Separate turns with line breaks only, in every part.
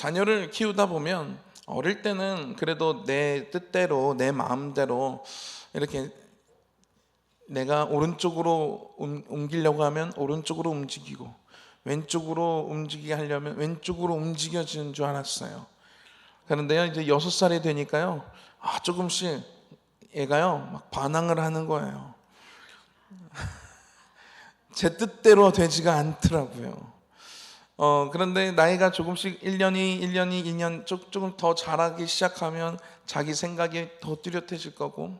자녀를 키우다 보면 어릴 때는 그래도 내 뜻대로 내 마음대로 이렇게 내가 오른쪽으로 옮기려고 하면 오른쪽으로 움직이고 왼쪽으로 움직이게 하려면 왼쪽으로 움직여지는 줄 알았어요. 그런데요, 이제 6살이 되니까요, 조금씩 얘가요 막 반항을 하는 거예요. 제 뜻대로 되지가 않더라고요. 그런데 나이가 조금씩 1년이 2년 조금 더 자라기 시작하면 자기 생각이 더 뚜렷해질 거고,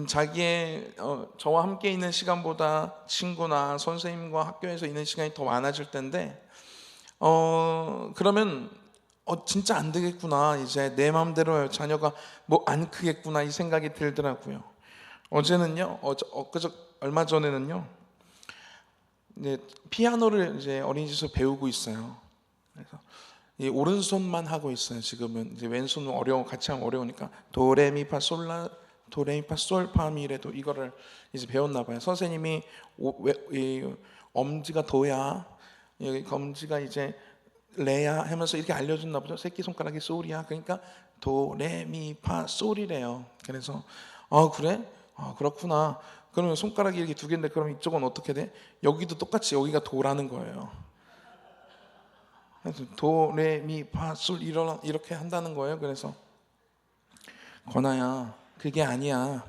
자기의 저와 함께 있는 시간보다 친구나 선생님과 학교에서 있는 시간이 더 많아질 텐데, 그러면 진짜 안 되겠구나, 이제 내 마음대로 자녀가 뭐 안 크겠구나 이 생각이 들더라고요. 어제는요, 얼마 전에는요, 이제 피아노를 이제 어린이집에서 배우고 있어요. 그래서 이 오른손만 하고 있어요. 지금은 이제 왼손은 같이 하면 어려우니까 도레미파솔라 도레미파솔파미래도 이거를 이제 배웠나 봐요. 선생님이 엄지가 도야, 여기 검지가 이제 레야 하면서 이렇게 알려줬나 보죠. 새끼 손가락이 솔이야. 그러니까 도레미파솔이래요. 그래서 그래? 그렇구나. 그러면 손가락이 이렇게 2개인데 그럼 이쪽은 어떻게 돼? 여기도 똑같이 여기가 도라는 거예요. 그래서 도레미파솔 이렇게 한다는 거예요. 그래서 건아야, 그게 아니야.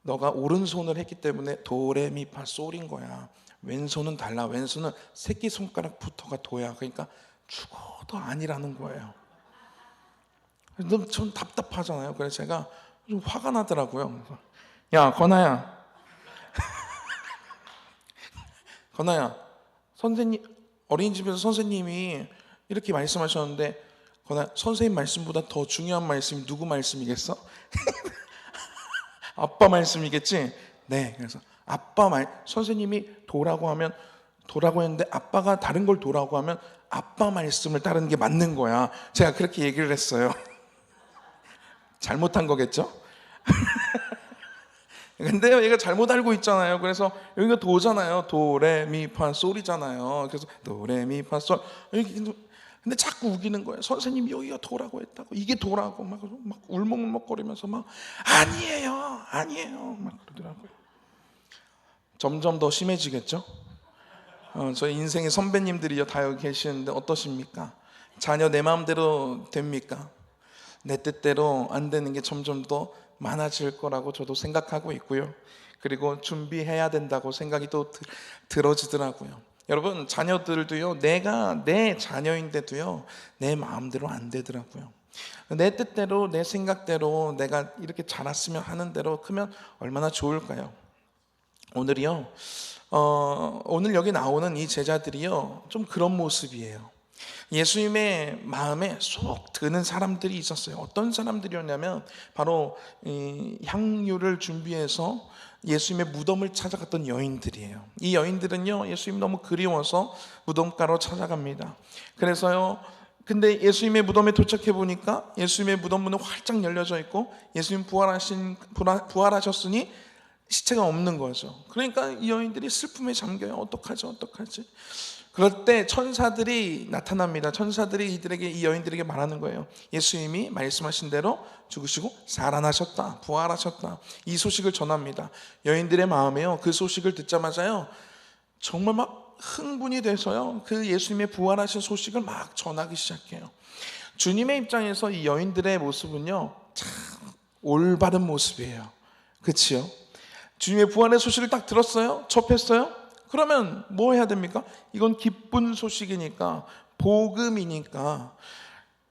너가 오른손을 했기 때문에 도레미파솔인 거야. 왼손은 달라. 왼손은 새끼손가락부터가 도야. 그러니까 죽어도 아니라는 거예요. 너무 좀 답답하잖아요. 그래서 제가 좀 화가 나더라고요. 야, 건아야, 건아야, 선생님, 어린이집에서 선생님이 이렇게 말씀하셨는데, 건아야, 선생님 말씀보다 더 중요한 말씀이 누구 말씀이겠어? 아빠 말씀이겠지? 네. 그래서 선생님이 도라고 하면 도라고 했는데 아빠가 다른 걸 도라고 하면 아빠 말씀을 따르는 게 맞는 거야. 제가 그렇게 얘기를 했어요. 잘못한 거겠죠? 근데요, 얘가 잘못 알고 있잖아요. 그래서 여기가 도잖아요. 도레미파솔이잖아요. 그래서 도레미파솔. 근데 자꾸 우기는 거예요. 선생님이 여기가 도라고 했다고, 이게 도라고 막 울먹울먹거리면서 막 아니에요 막 그러더라고요. 점점 더 심해지겠죠? 저희 인생의 선배님들이요 다 여기 계시는데 어떠십니까? 자녀 내 마음대로 됩니까? 내 뜻대로 안 되는 게 점점 더 많아질 거라고 저도 생각하고 있고요. 그리고 준비해야 된다고 생각이 또 들어지더라고요. 여러분, 자녀들도요, 내가 내 자녀인데도요, 내 마음대로 안 되더라고요. 내 뜻대로, 내 생각대로 내가 이렇게 자랐으면 하는 대로 크면 얼마나 좋을까요? 오늘이요, 오늘 여기 나오는 이 제자들이요, 좀 그런 모습이에요. 예수님의 마음에 쏙 드는 사람들이 있었어요. 어떤 사람들이었냐면 바로 향유를 준비해서 예수님의 무덤을 찾아갔던 여인들이에요. 이 여인들은요, 예수님 너무 그리워서 무덤가로 찾아갑니다. 그래서요, 근데 예수님의 무덤에 도착해 보니까 예수님의 무덤 문은 활짝 열려져 있고 예수님 부활하셨으니 시체가 없는 거죠. 그러니까 이 여인들이 슬픔에 잠겨요. 어떡하지? 그럴 때 천사들이 나타납니다. 천사들이 이 여인들에게 말하는 거예요. 예수님이 말씀하신 대로 죽으시고 살아나셨다, 부활하셨다, 이 소식을 전합니다. 여인들의 마음에요, 그 소식을 듣자마자요, 정말 막 흥분이 돼서요, 그 예수님의 부활하신 소식을 막 전하기 시작해요. 주님의 입장에서 이 여인들의 모습은요, 참 올바른 모습이에요. 그치요? 주님의 부활의 소식을 딱 들었어요, 접했어요. 그러면 뭐 해야 됩니까? 이건 기쁜 소식이니까, 복음이니까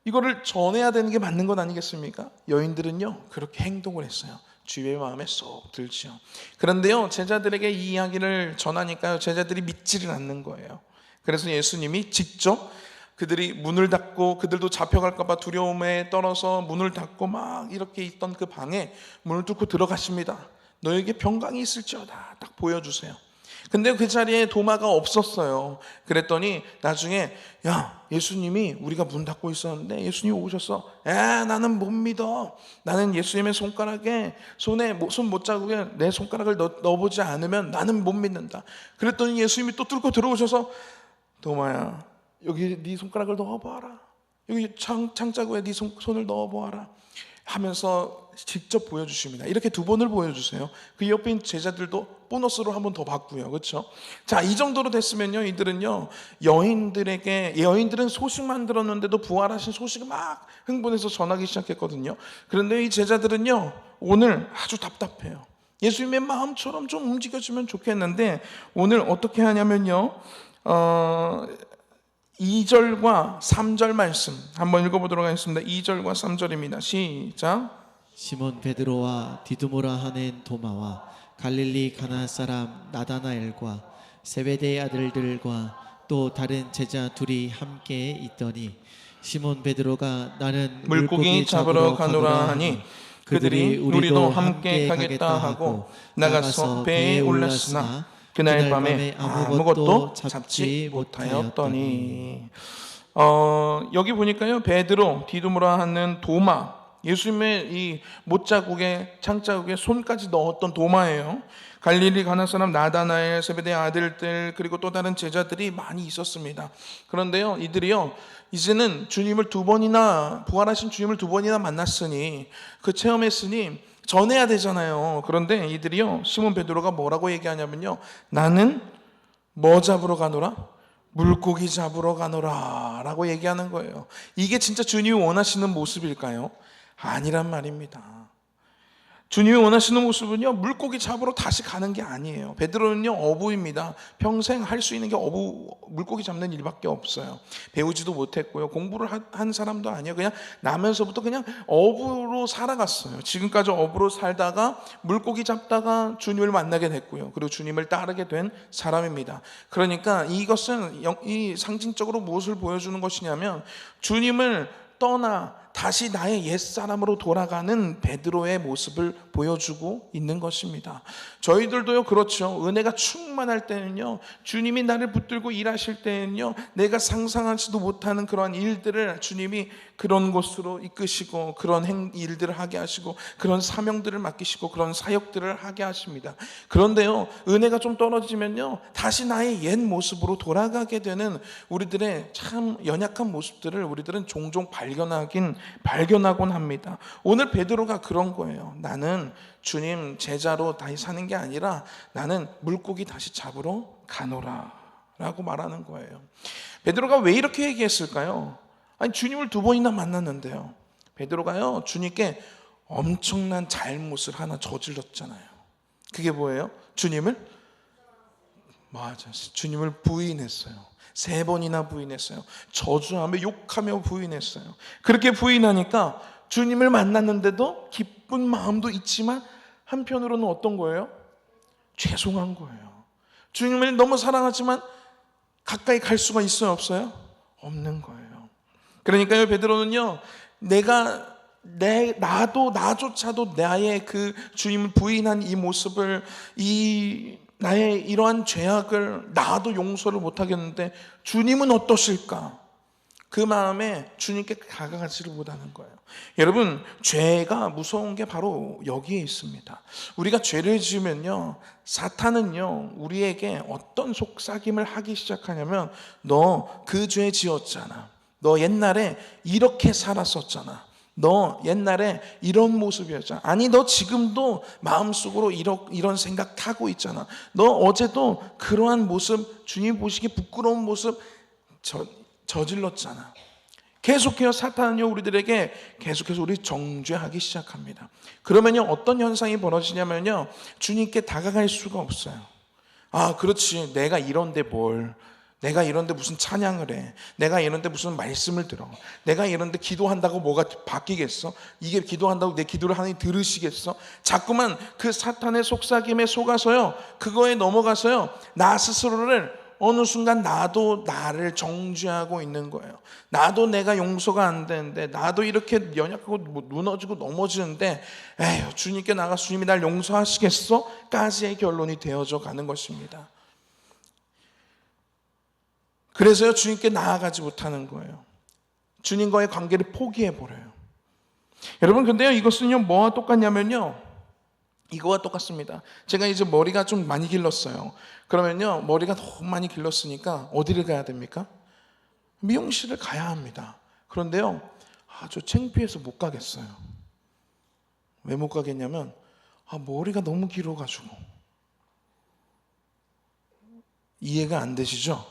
이거를 전해야 되는 게 맞는 것 아니겠습니까? 여인들은요, 그렇게 행동을 했어요. 주의 마음에 쏙 들지요. 그런데요, 제자들에게 이 이야기를 전하니까요, 제자들이 믿지를 않는 거예요. 그래서 예수님이 직접 그들이 문을 닫고, 그들도 잡혀갈까 봐 두려움에 떨어서 문을 닫고 막 이렇게 있던 그 방에 문을 뚫고 들어가십니다. 너에게 병강이 있을지어다, 딱 보여주세요. 근데 그 자리에 도마가 없었어요. 그랬더니 나중에, 야, 예수님이, 우리가 문 닫고 있었는데 예수님이 오셨어. 나는 못 믿어. 나는 예수님의 손가락에 손 못자국에 내 손가락을 넣어보지 않으면 나는 못 믿는다. 그랬더니 예수님이 또 뚫고 들어오셔서, 도마야, 여기 네 손가락을 넣어보아라. 여기 창자구에 네 손을 넣어보아라 하면서 직접 보여주십니다. 이렇게 2번을 보여주세요. 그 옆에 있는 제자들도 보너스로 한 번 더 받고요. 그렇죠? 자, 이 정도로 됐으면요, 이들은요, 여인들은 소식만 들었는데도 부활하신 소식을 막 흥분해서 전하기 시작했거든요. 그런데 이 제자들은요, 오늘 아주 답답해요. 예수님의 마음처럼 좀 움직여주면 좋겠는데 오늘 어떻게 하냐면요, 2절과 3절 말씀 한번 읽어보도록 하겠습니다. 2절과 3절입니다. 시작.
시몬 베드로와 디두모라 하는 도마와 갈릴리 가나 사람 나다나엘과 세베대의 아들들과 또 다른 제자 둘이 함께 있더니 시몬 베드로가 나는
물고기 잡으러 가노라 하니 그들이 우리도 함께 가겠다 하고 나가서 배에 올랐으나 그날 밤에 아무것도 잡지 못하였더니. 여기 보니까요, 베드로, 디두모라 하는 도마, 예수님의 이 못자국에 창자국에 손까지 넣었던 도마예요. 갈릴리 가나 사람 나다나엘, 세베대의 아들들, 그리고 또 다른 제자들이 많이 있었습니다. 그런데요, 이들이요, 이제는 주님을 2번이나, 부활하신 주님을 2번이나 만났으니, 그 체험했으니 전해야 되잖아요. 그런데 이들이요, 시몬 베드로가 뭐라고 얘기하냐면요, 나는 뭐 잡으러 가노라? 물고기 잡으러 가노라 라고 얘기하는 거예요. 이게 진짜 주님이 원하시는 모습일까요? 아니란 말입니다. 주님이 원하시는 모습은요, 물고기 잡으러 다시 가는 게 아니에요. 베드로는요, 어부입니다. 평생 할 수 있는 게 물고기 잡는 일밖에 없어요. 배우지도 못했고요, 공부를 한 사람도 아니에요. 그냥 나면서부터 그냥 어부로 살아갔어요. 지금까지 어부로 살다가 물고기 잡다가 주님을 만나게 됐고요, 그리고 주님을 따르게 된 사람입니다. 그러니까 이것은 이 상징적으로 무엇을 보여주는 것이냐면, 주님을 떠나 다시 나의 옛사람으로 돌아가는 베드로의 모습을 보여주고 있는 것입니다. 저희들도요, 그렇죠. 은혜가 충만할 때는요, 주님이 나를 붙들고 일하실 때는요, 내가 상상하지도 못하는 그러한 일들을 주님이 그런 곳으로 이끄시고, 그런 일들을 하게 하시고, 그런 사명들을 맡기시고, 그런 사역들을 하게 하십니다. 그런데요, 은혜가 좀 떨어지면요, 다시 나의 옛 모습으로 돌아가게 되는 우리들의 참 연약한 모습들을 우리들은 종종 발견하곤 합니다. 오늘 베드로가 그런 거예요. 나는 주님 제자로 다시 사는 게 아니라 나는 물고기 다시 잡으러 가노라 라고 말하는 거예요. 베드로가 왜 이렇게 얘기했을까요? 아니, 주님을 2번이나 만났는데요, 베드로가요, 주님께 엄청난 잘못을 하나 저질렀잖아요. 그게 뭐예요? 주님을 부인했어요. 3번이나 부인했어요. 저주하며 욕하며 부인했어요. 그렇게 부인하니까 주님을 만났는데도 기쁜 마음도 있지만 한편으로는 어떤 거예요? 죄송한 거예요. 주님을 너무 사랑하지만 가까이 갈 수가 있어요, 없어요? 없는 거예요. 그러니까요, 베드로는요, 나조차도 나의 그 주님을 부인한 이 모습을, 나의 이러한 죄악을 나도 용서를 못하겠는데 주님은 어떠실까? 그 마음에 주님께 다가가지를 못하는 거예요. 여러분, 죄가 무서운 게 바로 여기에 있습니다. 우리가 죄를 지으면요, 사탄은요, 우리에게 어떤 속삭임을 하기 시작하냐면, 너 그 죄 지었잖아, 너 옛날에 이렇게 살았었잖아, 너 옛날에 이런 모습이었잖아, 아니 너 지금도 마음속으로 이런 생각하고 있잖아, 너 어제도 그러한 모습, 주님 보시기 부끄러운 모습 저질렀잖아. 계속해서 사탄은요, 우리들에게 계속해서 우리 정죄하기 시작합니다. 그러면요, 어떤 현상이 벌어지냐면요, 주님께 다가갈 수가 없어요. 아, 그렇지, 내가 이런데 무슨 찬양을 해, 내가 이런데 무슨 말씀을 들어, 내가 이런데 기도한다고 뭐가 바뀌겠어? 이게 기도한다고 내 기도를 하나님 들으시겠어? 자꾸만 그 사탄의 속삭임에 속아서요, 그거에 넘어가서요, 나 스스로를 어느 순간 나도 나를 정죄하고 있는 거예요. 나도 내가 용서가 안 되는데, 나도 이렇게 연약하고 무너지고 넘어지는데, 에휴, 주님께 나가서 주님이 날 용서하시겠어? 까지의 결론이 되어져 가는 것입니다. 그래서요, 주님께 나아가지 못하는 거예요. 주님과의 관계를 포기해버려요. 여러분, 근데요, 이것은요, 뭐와 똑같냐면요, 이거와 똑같습니다. 제가 이제 머리가 좀 많이 길렀어요. 그러면요, 머리가 너무 많이 길렀으니까 어디를 가야 됩니까? 미용실을 가야 합니다. 그런데요, 아주 창피해서 못 가겠어요. 왜 못 가겠냐면 머리가 너무 길어가지고. 이해가 안 되시죠?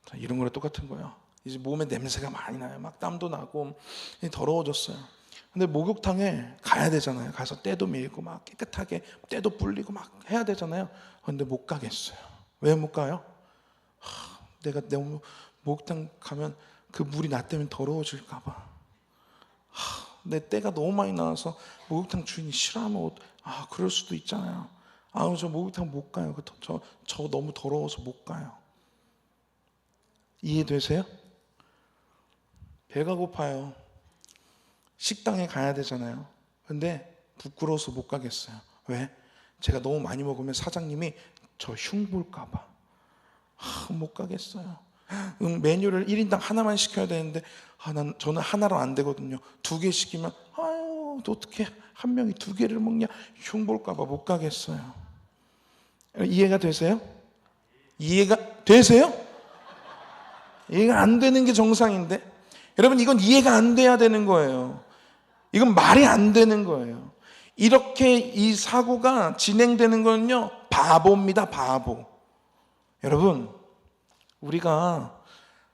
자, 이런 거랑 똑같은 거예요. 이제 몸에 냄새가 많이 나요. 막 땀도 나고 더러워졌어요. 근데 목욕탕에 가야 되잖아요. 가서 때도 밀고 막 깨끗하게 때도 불리고 막 해야 되잖아요. 근데 못 가겠어요. 왜 못 가요? 내가 너무 목욕탕 가면 그 물이 나 때문에 더러워질까 봐. 내 때가 너무 많이 나와서 목욕탕 주인이 싫어하면 그럴 수도 있잖아요. 저 목욕탕 못 가요. 저 너무 더러워서 못 가요. 이해되세요? 배가 고파요. 식당에 가야 되잖아요. 근데 부끄러워서 못 가겠어요. 왜? 제가 너무 많이 먹으면 사장님이 저 흉볼까 봐. 못 가겠어요. 메뉴를 1인당 하나만 시켜야 되는데 저는 하나로 안 되거든요. 2개 시키면 어떻게 한 명이 2개를 먹냐, 흉볼까 봐 못 가겠어요. 이해가 되세요? 이해가 되세요? 이해가 안 되는 게 정상인데, 여러분, 이건 이해가 안 돼야 되는 거예요. 이건 말이 안 되는 거예요. 이렇게 이 사고가 진행되는 건요, 바보입니다. 바보. 여러분, 우리가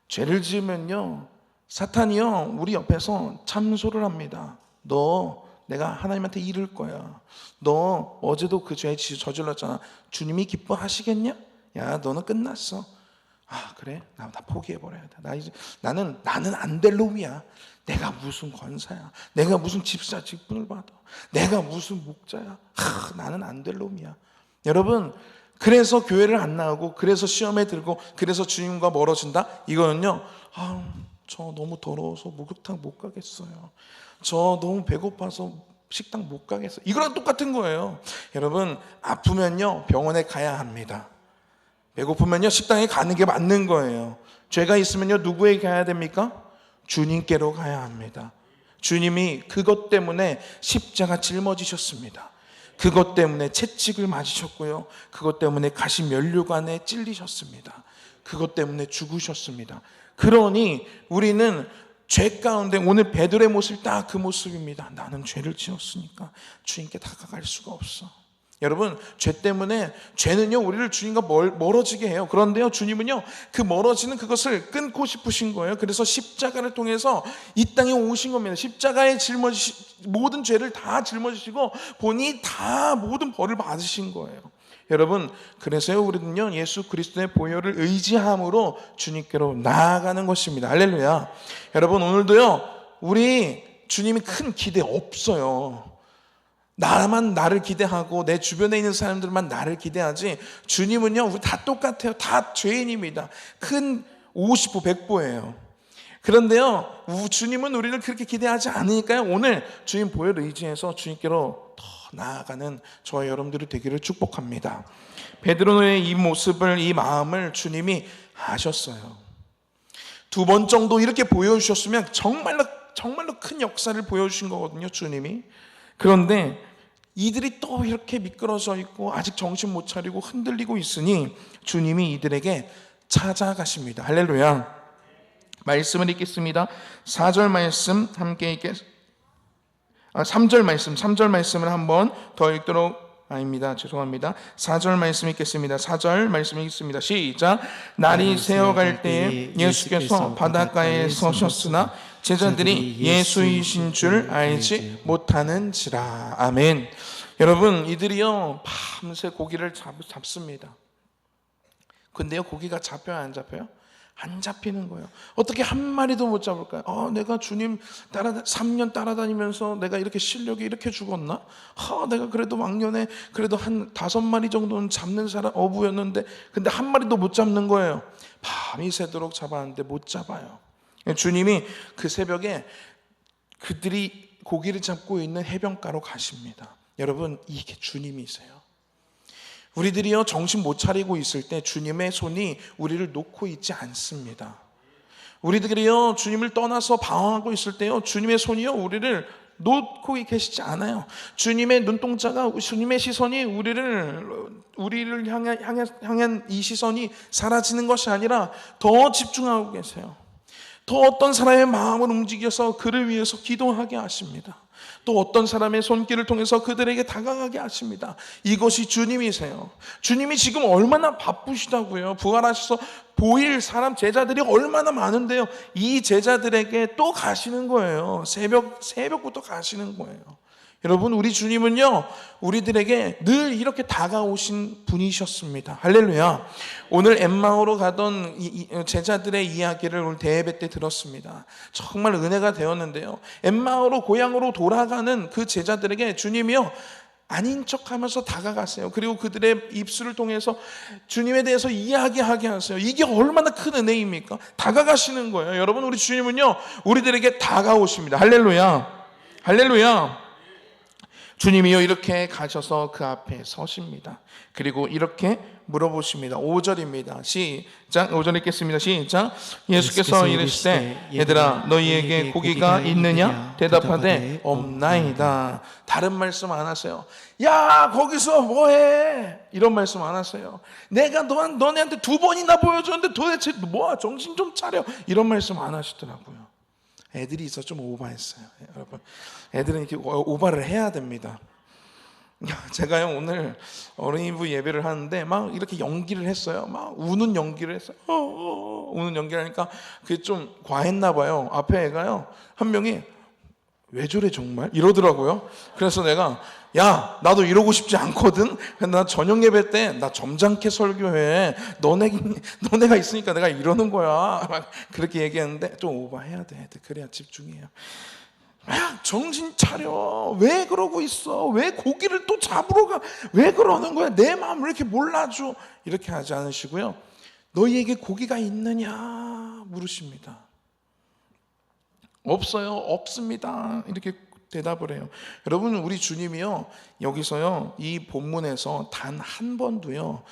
죄를 지으면요, 사탄이요 우리 옆에서 참소를 합니다. 너 내가 하나님한테 이를 거야. 너 어제도 그 죄 저질렀잖아. 주님이 기뻐하시겠냐? 야, 너는 끝났어. 그래? 나 포기해버려야 돼. 나는 안 될 놈이야. 내가 무슨 권사야. 내가 무슨 집사 직분을 받아. 내가 무슨 목자야. 나는 안 될 놈이야. 여러분, 그래서 교회를 안 나오고, 그래서 시험에 들고, 그래서 주님과 멀어진다? 이거는요, 저 너무 더러워서 목욕탕 못 가겠어요. 저 너무 배고파서 식당 못 가겠어요. 이거랑 똑같은 거예요. 여러분, 아프면요 병원에 가야 합니다. 배고프면요 식당에 가는 게 맞는 거예요. 죄가 있으면요 누구에게 가야 됩니까? 주님께로 가야 합니다. 주님이 그것 때문에 십자가 짊어지셨습니다. 그것 때문에 채찍을 맞으셨고요, 그것 때문에 가시 면류관에 찔리셨습니다. 그것 때문에 죽으셨습니다. 그러니 우리는 죄 가운데, 오늘 베드로의 모습이 딱 그 모습입니다. 나는 죄를 지었으니까 주님께 다가갈 수가 없어. 여러분, 죄 때문에, 죄는요 우리를 주님과 멀어지게 해요. 그런데요 주님은요 그 멀어지는 그것을 끊고 싶으신 거예요. 그래서 십자가를 통해서 이 땅에 오신 겁니다. 십자가에 모든 죄를 다 짊어지시고 본인이 다 모든 벌을 받으신 거예요. 여러분, 그래서요 우리는요 예수 그리스도의 보혈을 의지함으로 주님께로 나아가는 것입니다. 할렐루야. 여러분, 오늘도요 우리 주님이 큰 기대 없어요. 나를 기대하고 내 주변에 있는 사람들만 나를 기대하지, 주님은요 우리 다 똑같아요. 다 죄인입니다. 큰 50보 100보예요. 그런데요 주님은 우리를 그렇게 기대하지 않으니까요, 오늘 주님 보혈을 의지해서 주님께로 더 나아가는 저와 여러분들이 되기를 축복합니다. 베드로의 이 모습을, 이 마음을 주님이 아셨어요. 2번 정도 이렇게 보여주셨으면 정말로 큰 역사를 보여주신 거거든요, 주님이. 그런데 이들이 또 이렇게 미끄러져 있고 아직 정신 못 차리고 흔들리고 있으니 주님이 이들에게 찾아가십니다. 할렐루야. 말씀을 읽겠습니다. 4절 말씀 함께 3절 말씀을 한번 더 읽도록, 죄송합니다. 4절 말씀 읽겠습니다. 4절 말씀 읽겠습니다. 시작. 날이 새어갈 때에 예수께서 바닷가에 서셨으나 제자들이 예수이신 줄 알지 못하는지라. 아멘. 여러분, 이들이요 밤새 고기를 잡습니다. 근데요 고기가 잡혀요, 안 잡혀요? 안 잡히는 거예요. 어떻게 한 마리도 못 잡을까요? 내가 주님 3년 따라다니면서 내가 이렇게 실력이 이렇게 죽었나? 내가 그래도 왕년에 그래도 한 5마리 정도는 잡는 사람 어부였는데, 근데 한 마리도 못 잡는 거예요. 밤이 새도록 잡았는데 못 잡아요. 주님이 그 새벽에 그들이 고기를 잡고 있는 해변가로 가십니다. 여러분, 이게 주님이세요. 우리들이요 정신 못 차리고 있을 때 주님의 손이 우리를 놓고 있지 않습니다. 우리들이요 주님을 떠나서 방황하고 있을 때요 주님의 손이요 우리를 놓고 계시지 않아요. 주님의 눈동자가, 주님의 시선이 우리를 향한 이 시선이 사라지는 것이 아니라 더 집중하고 계세요. 더 어떤 사람의 마음을 움직여서 그를 위해서 기도하게 하십니다. 또 어떤 사람의 손길을 통해서 그들에게 다가가게 하십니다. 이것이 주님이세요. 주님이 지금 얼마나 바쁘시다고요. 부활하셔서 보일 사람 제자들이 얼마나 많은데요. 이 제자들에게 또 가시는 거예요. 새벽부터 가시는 거예요. 여러분, 우리 주님은요, 우리들에게 늘 이렇게 다가오신 분이셨습니다. 할렐루야. 오늘 엠마오로 가던 제자들의 이야기를 오늘 대예배 때 들었습니다. 정말 은혜가 되었는데요. 엠마오로 고향으로 돌아가는 그 제자들에게 주님이요, 아닌 척하면서 다가갔어요. 그리고 그들의 입술을 통해서 주님에 대해서 이야기하게 하세요. 이게 얼마나 큰 은혜입니까? 다가가시는 거예요. 여러분, 우리 주님은요, 우리들에게 다가오십니다. 할렐루야. 할렐루야. 주님이요, 이렇게 가셔서 그 앞에 서십니다. 그리고 이렇게 물어보십니다. 5절입니다. 시작. 5절 읽겠습니다. 시작. 예수께서 이르시되 얘들아 너희에게 고기가 있느냐? 대답하되 없나이다. 다른 말씀 안 하세요. 야, 거기서 뭐해? 이런 말씀 안 하세요. 내가 너네한테 2번이나 보여줬는데 도대체 뭐야? 정신 좀 차려. 이런 말씀 안 하시더라고요. 애들이 있어 좀 오버했어요. 여러분, 애들은 이렇게 오버를 해야 됩니다. 제가요, 오늘 어린이부 예배를 하는데 막 이렇게 연기를 했어요. 막 우는 연기를 했어요. 우는 연기를 하니까 그게 좀 과했나 봐요. 앞에 애가요, 한 명이 왜 저래 정말? 이러더라고요. 그래서 내가, 야, 나도 이러고 싶지 않거든. 나 저녁 예배 때 나 점잖게 설교해. 너네가 있으니까 내가 이러는 거야. 막 그렇게 얘기했는데 좀 오버해야 돼. 그래야 집중해요. 야, 정신 차려. 왜 그러고 있어? 왜 고기를 또 잡으러 가? 왜 그러는 거야? 내 마음을 왜 이렇게 몰라줘? 이렇게 하지 않으시고요, 너희에게 고기가 있느냐 물으십니다. 없어요. 없습니다. 이렇게 대답을 해요. 여러분, 우리 주님이요, 여기서요, 이 본문에서 단 한 번도요,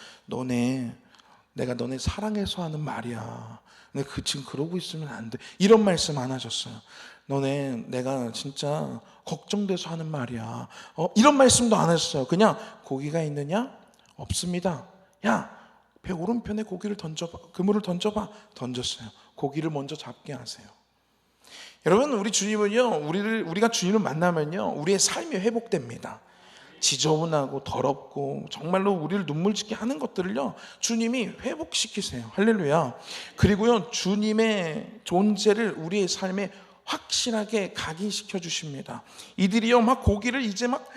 내가 너네 사랑해서 하는 말이야, 근데 지금 그러고 있으면 안 돼, 이런 말씀 안 하셨어요. 내가 진짜 걱정돼서 하는 말이야, 이런 말씀도 안 하셨어요. 그냥 고기가 있느냐? 없습니다. 야, 배 오른편에 고기를 던져봐. 그물을 던져봐. 던졌어요. 고기를 먼저 잡게 하세요. 여러분, 우리 주님은요, 우리가 주님을 만나면요, 우리의 삶이 회복됩니다. 지저분하고 더럽고 정말로 우리를 눈물 짓게 하는 것들을요, 주님이 회복시키세요. 할렐루야. 그리고요, 주님의 존재를 우리의 삶에 확실하게 각인시켜 주십니다. 이들이요, 막 고기를 이제 막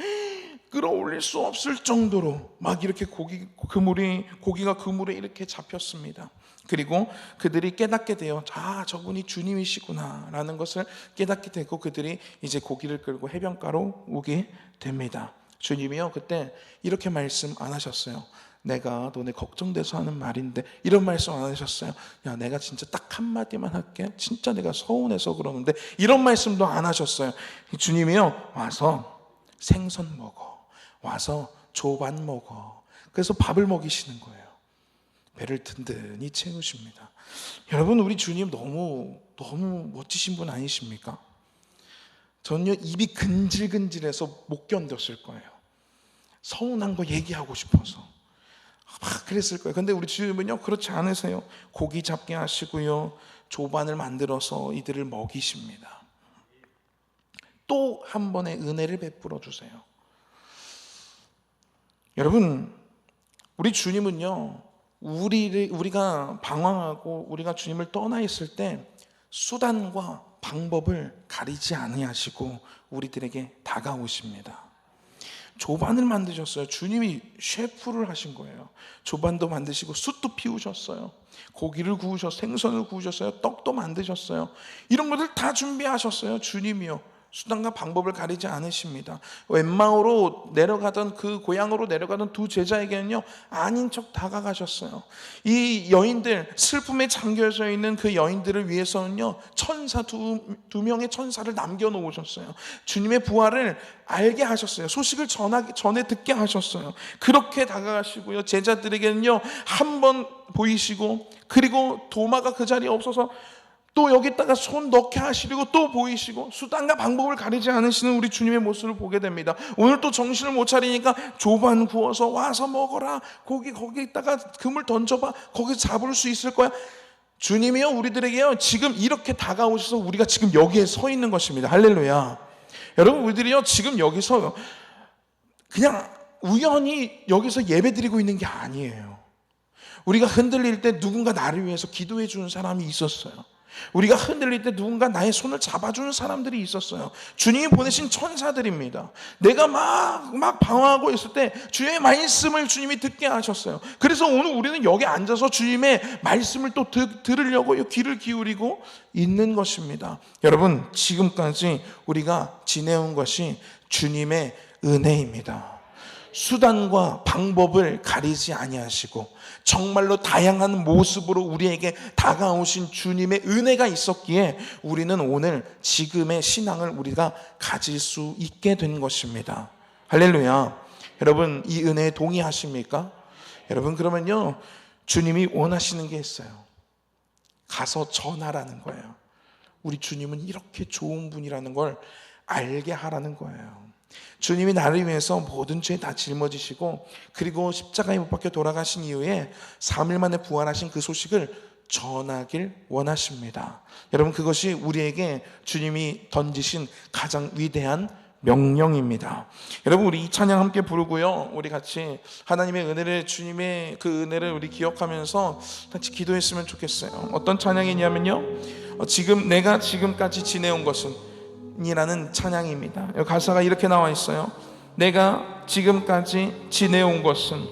끌어올릴 수 없을 정도로 막 이렇게 고기가 그물에 이렇게 잡혔습니다. 그리고 그들이 깨닫게 돼요. 저분이 주님이시구나 라는 것을 깨닫게 되고, 그들이 이제 고기를 끌고 해변가로 오게 됩니다. 주님이요, 그때 이렇게 말씀 안 하셨어요. 내가 너네 걱정돼서 하는 말인데, 이런 말씀 안 하셨어요. 야, 내가 진짜 딱 한마디만 할게. 진짜 내가 서운해서 그러는데, 이런 말씀도 안 하셨어요. 주님이요, 와서 생선 먹어. 와서 조반 먹어. 그래서 밥을 먹이시는 거예요. 배를 든든히 채우십니다. 여러분, 우리 주님 너무 멋지신 분 아니십니까? 저는요, 입이 근질근질해서 못 견뎠을 거예요. 서운한 거 얘기하고 싶어서 막 그랬을 거예요. 근데 우리 주님은요, 그렇지 않으세요. 고기 잡게 하시고요, 조반을 만들어서 이들을 먹이십니다. 또 한 번의 은혜를 베풀어 주세요. 여러분, 우리 주님은요, 우리가 방황하고 우리가 주님을 떠나 있을 때 수단과 방법을 가리지 아니하시고 우리들에게 다가오십니다. 조반을 만드셨어요. 주님이 셰프를 하신 거예요. 조반도 만드시고 숯도 피우셨어요. 고기를 구우셨어요. 생선을 구우셨어요. 떡도 만드셨어요. 이런 것들 다 준비하셨어요. 주님이요, 수단과 방법을 가리지 않으십니다. 엠마오로 내려가던, 그 고향으로 내려가던 두 제자에게는요, 아닌 척 다가가셨어요. 이 여인들, 슬픔에 잠겨져 있는 그 여인들을 위해서는요, 천사 두 명의 천사를 남겨놓으셨어요. 주님의 부활을 알게 하셨어요. 소식을 전에 듣게 하셨어요. 그렇게 다가가시고요, 제자들에게는요, 한 번 보이시고, 그리고 도마가 그 자리에 없어서 또 여기다가 손 넣게 하시려고 또 보이시고 수단과 방법을 가리지 않으시는 우리 주님의 모습을 보게 됩니다. 오늘 또 정신을 못 차리니까 조반 구워서 와서 먹어라, 거기다가 금을 던져봐, 거기서 잡을 수 있을 거야. 주님이요, 우리들에게요 지금 이렇게 다가오셔서 우리가 지금 여기에 서 있는 것입니다. 할렐루야. 여러분, 우리들이요 지금 여기서 그냥 우연히 여기서 예배드리고 있는 게 아니에요. 우리가 흔들릴 때 누군가 나를 위해서 기도해 주는 사람이 있었어요. 우리가 흔들릴 때 누군가 나의 손을 잡아주는 사람들이 있었어요. 주님이 보내신 천사들입니다. 내가 막 방황하고 있을 때 주님의 말씀을 주님이 듣게 하셨어요. 그래서 오늘 우리는 여기 앉아서 주님의 말씀을 또 들으려고 귀를 기울이고 있는 것입니다. 여러분, 지금까지 우리가 지내온 것이 주님의 은혜입니다. 수단과 방법을 가리지 아니하시고 정말로 다양한 모습으로 우리에게 다가오신 주님의 은혜가 있었기에 우리는 오늘 지금의 신앙을 우리가 가질 수 있게 된 것입니다. 할렐루야. 여러분, 이 은혜에 동의하십니까? 여러분, 그러면요 주님이 원하시는 게 있어요. 가서 전하라는 거예요. 우리 주님은 이렇게 좋은 분이라는 걸 알게 하라는 거예요. 주님이 나를 위해서 모든 죄 다 짊어지시고 그리고 십자가에 못 박혀 돌아가신 이후에 3일 만에 부활하신 그 소식을 전하길 원하십니다. 여러분, 그것이 우리에게 주님이 던지신 가장 위대한 명령입니다. 여러분, 우리 이 찬양 함께 부르고요, 우리 같이 하나님의 은혜를, 주님의 그 은혜를 우리 기억하면서 같이 기도했으면 좋겠어요. 어떤 찬양이냐면요, 내가 지금까지 지내온 것은 이라는 찬양입니다. 가사가 이렇게 나와 있어요. 내가 지금까지 지내온 것은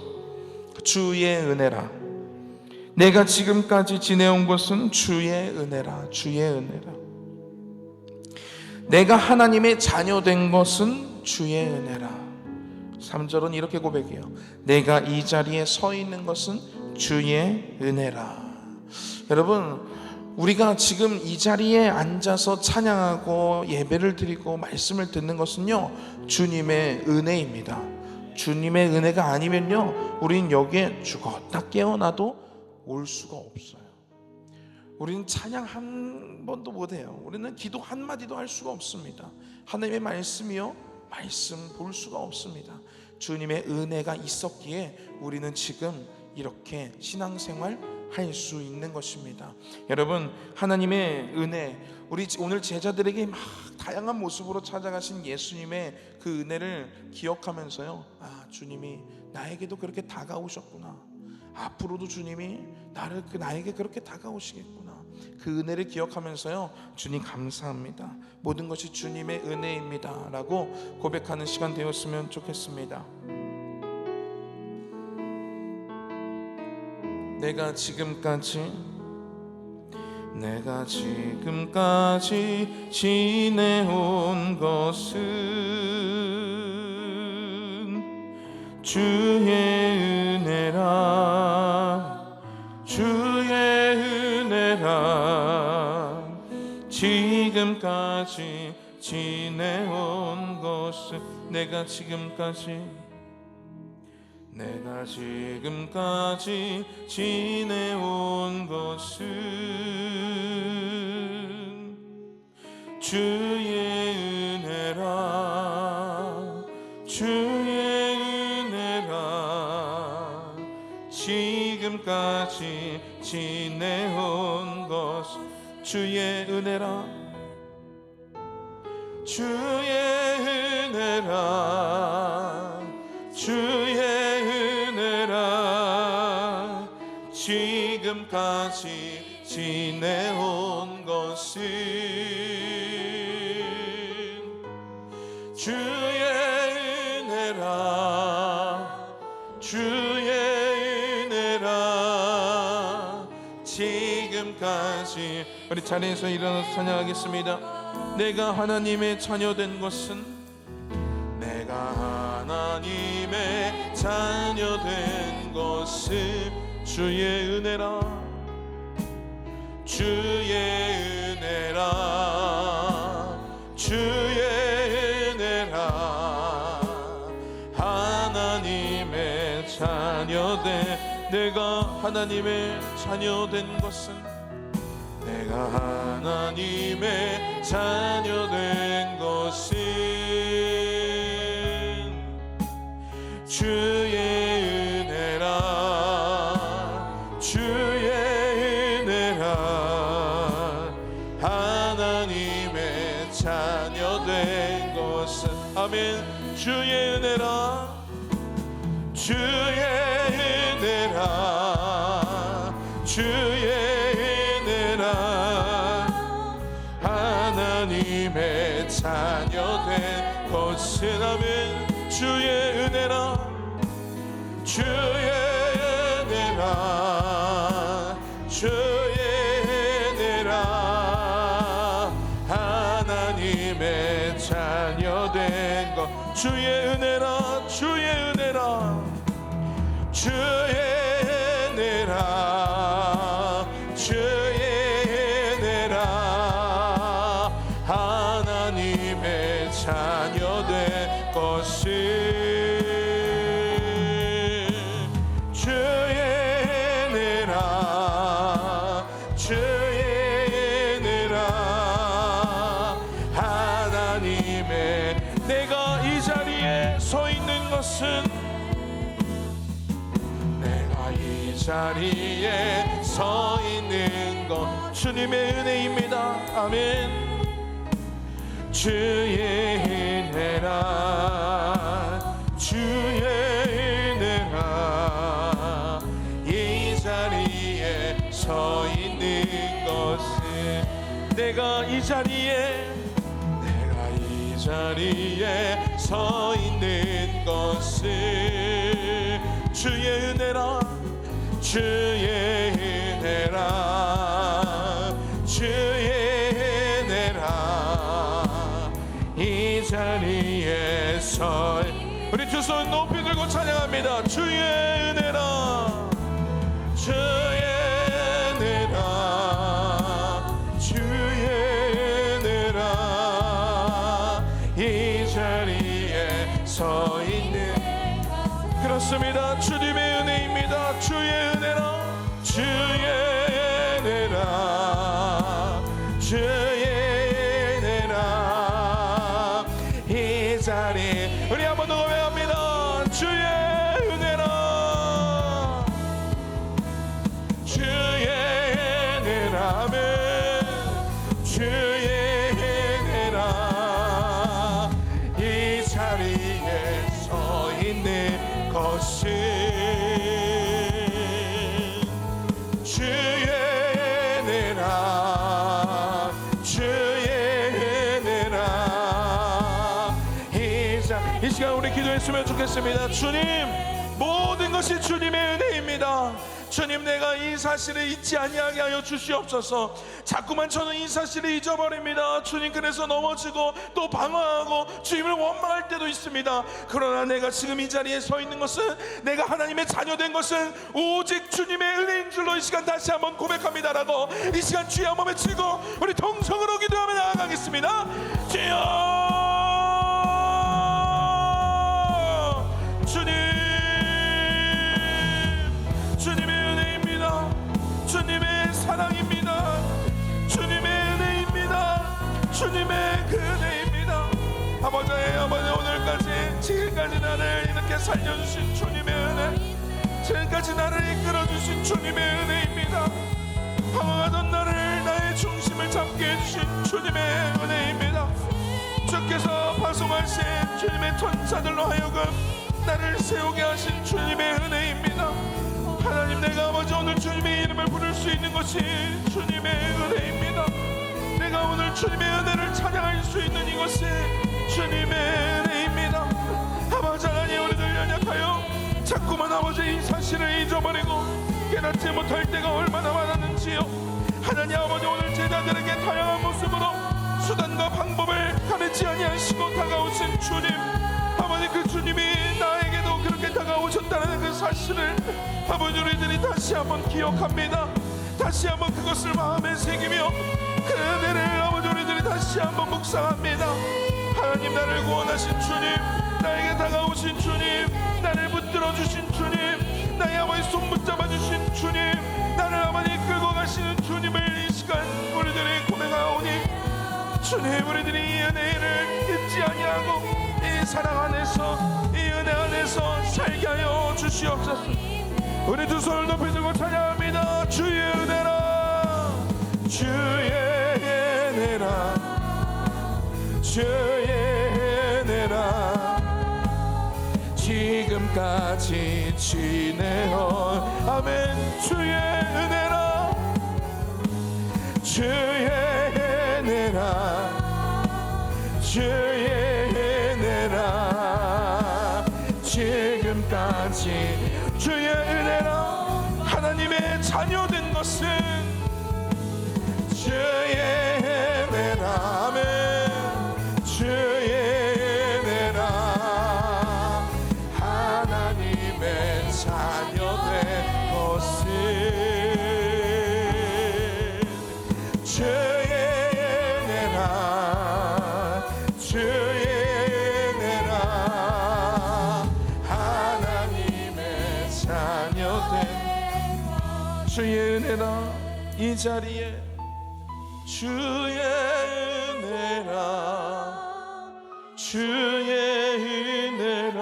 주의 은혜라. 내가 지금까지 지내온 것은 주의 은혜라. 주의 은혜라. 내가 하나님의 자녀된 것은 주의 은혜라. 3절은 이렇게 고백해요. 내가 이 자리에 서 있는 것은 주의 은혜라. 여러분, 우리가 지금 이 자리에 앉아서 찬양하고 예배를 드리고 말씀을 듣는 것은요 주님의 은혜입니다. 주님의 은혜가 아니면요 우린 여기에 죽었다 깨어나도 올 수가 없어요. 우리는 찬양 한 번도 못해요. 우리는 기도 한마디도 할 수가 없습니다. 하나님의 말씀이요 말씀 볼 수가 없습니다. 주님의 은혜가 있었기에 우리는 지금 이렇게 신앙생활 할 수 있는 것입니다. 여러분, 하나님의 은혜, 우리 오늘 제자들에게 막 다양한 모습으로 찾아가신 예수님의 그 은혜를 기억하면서요, 주님이 나에게도 그렇게 다가오셨구나, 앞으로도 주님이 나에게 그렇게 다가오시겠구나, 그 은혜를 기억하면서요, 주님 감사합니다, 모든 것이 주님의 은혜입니다 라고 고백하는 시간 되었으면 좋겠습니다. 내가 지금까지 지내온 것은 주의 은혜라. 주의 은혜라. 지금까지 지내온 것은 내가 지금까지 지내온 것은 주의 은혜라. 주의 은혜라. 지금까지 지내온 것은 주의 은혜라. 주의 은혜라. 주의 은혜라. 지금까지 지내온 것은 주의 은혜라. 주의 은혜라. 지금까지. 우리 자리에서 일어나서 찬양하겠습니다. 내가 하나님의 자녀된 것은, 내가 하나님의 자녀된 것은 주의 은혜라. 주의 은혜라. 주의 은혜라. 하나님의 자녀된, 내가 하나님의 자녀된 것은, 내가 내가 하나님의 자녀 된 것은 주의 은혜라 주의 은혜라 하나님의 자녀 된 것은 아멘 주의 은혜라 주의 은혜라 주의 은혜라 하나님의 자녀 된 것은 아멘 주의 은혜라 주의 은혜라 주의 은혜라 하나님의 자녀 된 것 주의 은혜라 주의 은혜라 주의 은혜라 주의 은혜라 하나님의 자녀 된 것은 주의 은혜라 주의 은혜라 하나님의 내가 이 자리에 서 있는 것은 내가 이 자리에 서 있는 것 주님의 은혜입니다 아멘 주의 은혜라 주의 은혜라 이 자리에 서 있는 것은 내가 이 자리에 서 있는 것은 주의 은혜라 주의 은혜라 주의 은혜라 이 자리에 서 우리 두 손 높이 들고 찬양합니다 주의 은혜라 주의 은혜라 주의 은혜라 이 자리에 서 있는 그렇습니다 주님의 은혜입니다 주의 은혜라 주의 은혜라 주의 은혜라 이 자리 우리 한번 더 고백합니다 주의 은혜라 주의 은혜라 아멘 주의 은혜라 이 자리에 서 있는 것은 주의 은혜라 주의 은혜라 이 시간 우리 기도했으면 좋겠습니다 주님 모든 것이 주님의 은혜입니다 주님 내가 이 사실을 잊지 아니하게 하여 주시옵소서 자꾸만 저는 이 사실을 잊어버립니다 주님 그래서 넘어지고 또 방황하고 주님을 원망할 때도 있습니다 그러나 내가 지금 이 자리에 서 있는 것은 내가 하나님의 자녀된 것은 오직 주님의 은혜인 줄로 이 시간 다시 한번 고백합니다라고 이 시간 주여 한번 외치고 우리 동성으로 기도하며 나아가겠습니다 주여 주님의 은혜입니다 주님의 사랑입니다 주님의 은혜입니다 주님의 그 은혜입니다 아버지 오늘까지 지금까지 나를 이렇게 살려주신 주님의 은혜 지금까지 나를 이끌어주신 주님의 은혜입니다 방황하던 나를 나의 중심을 잡게 해주신 주님의 은혜입니다 주께서 파송하신 주님의 천사들로 하여금 나를 세우게 하신 주님의 은혜입니다 하나님 내가 아버지 오늘 주님의 이름을 부를 수 있는 것이 주님의 은혜입니다 내가 오늘 주님의 은혜를 찬양할 수 있는 이것이 주님의 은혜입니다 아버지 하나님 우리들 연약하여 자꾸만 아버지 이 사실을 잊어버리고 깨닫지 못할 때가 얼마나 많았는지요 하나님 아버지 오늘 제자들에게 다양한 모습으로 수단과 방법을 가르치 아니하시고 다가오신 주님 아버지 그 주님이 나에게도 그렇게 다가오셨다는 그 사실을 아버지 우리들이 다시 한번 기억합니다 다시 한번 그것을 마음에 새기며 그 은혜를 아버지 우리들이 다시 한번 묵상합니다 하나님 나를 구원하신 주님 나에게 다가오신 주님 나를 붙들어 주신 주님, 나의 아버지 손 붙잡아 주신 주님, 나를 아버지 끌고 가시는 주님을 이 시간 우리들이 고백하오니 주님, 우리들이 이 은혜를 잊지 아니하고 이 사랑 안에서, 이 은혜 안에서 살게 하여 주시옵소서. 우리 두 손을 높이 들고 찬양합니다. 주의 은혜라, 주의 은혜라, 주의 은혜라, 지금까지 지내온 아멘. 주의 은혜라, 주의 은혜라, 주의 은혜라, 지금까지 주의 은혜라. 하나님의 자녀된 것은 주의 은혜라, 아멘. 주의 은혜라, 하나님의 자녀된 것은 주의 은혜라, 주의 은혜라, 하나님의 자녀된 주의 은혜라. 이 자리에 주의 은혜라, 주의 은혜라,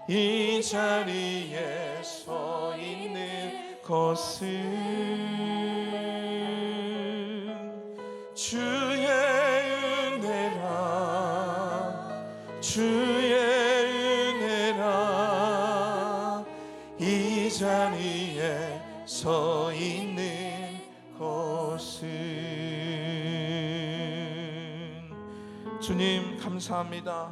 이 자리에 서 있는 것은 주의 은혜라, 주의 은혜라, 이 자리에 서 있는 것은. 주님 감사합니다.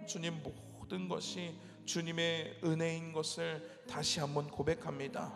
주님, 모든 것이 주님의 은혜인 것을 다시 한번 고백합니다.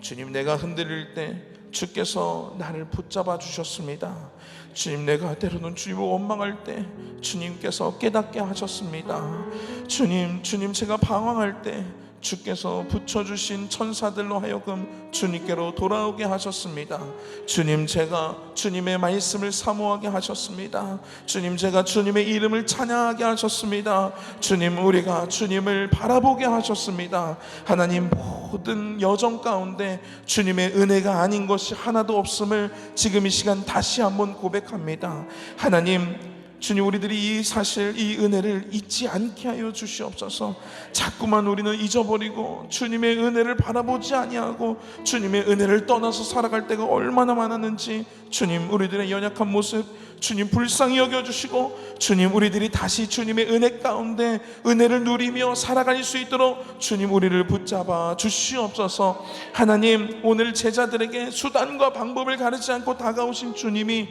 주님, 내가 흔들릴 때 주께서 나를 붙잡아 주셨습니다. 주님, 내가 때로는 주님을 원망할 때 주님께서 깨닫게 하셨습니다. 주님, 제가 방황할 때 주께서 붙여주신 천사들로 하여금 주님께로 돌아오게 하셨습니다. 주님, 제가 주님의 말씀을 사모하게 하셨습니다. 주님, 제가 주님의 이름을 찬양하게 하셨습니다. 주님, 우리가 주님을 바라보게 하셨습니다. 하나님, 모든 여정 가운데 주님의 은혜가 아닌 것이 하나도 없음을 지금 이 시간 다시 한번 고백합니다. 하나님, 주님, 우리들이 이 사실, 이 은혜를 잊지 않게 하여 주시옵소서. 자꾸만 우리는 잊어버리고 주님의 은혜를 바라보지 아니하고 주님의 은혜를 떠나서 살아갈 때가 얼마나 많았는지 주님, 우리들의 연약한 모습 주님 불쌍히 여겨주시고 주님, 우리들이 다시 주님의 은혜 가운데 은혜를 누리며 살아갈 수 있도록 주님, 우리를 붙잡아 주시옵소서. 하나님, 오늘 제자들에게 수단과 방법을 가르치지 않고 다가오신 주님이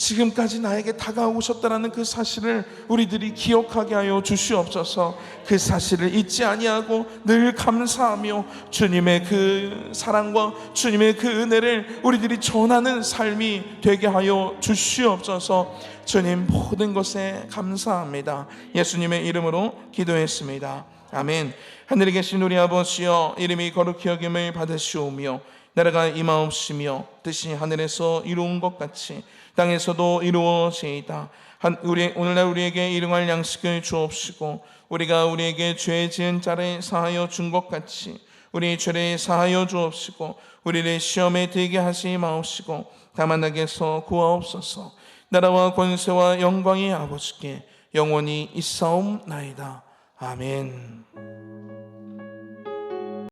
지금까지 나에게 다가오셨다라는 그 사실을 우리들이 기억하게 하여 주시옵소서. 그 사실을 잊지 아니하고 늘 감사하며 주님의 그 사랑과 주님의 그 은혜를 우리들이 전하는 삶이 되게 하여 주시옵소서. 주님, 모든 것에 감사합니다. 예수님의 이름으로 기도했습니다. 아멘. 하늘에 계신 우리 아버지여, 이름이 거룩히 여김을 받으시오며 나라가 임하옵시며 뜻이 하늘에서 이루은 것 같이 땅에서도 이루어지이다. 오늘날 우리에게 일용할 양식을 주옵시고 우리가 우리에게 죄 지은 자를 사하여 준 것 같이 우리 죄를 사하여 주옵시고 우리를 시험에 들게 하지 마옵시고 다만 악에서 구하옵소서. 나라와 권세와 영광이 아버지께 영원히 있사옵나이다. 아멘.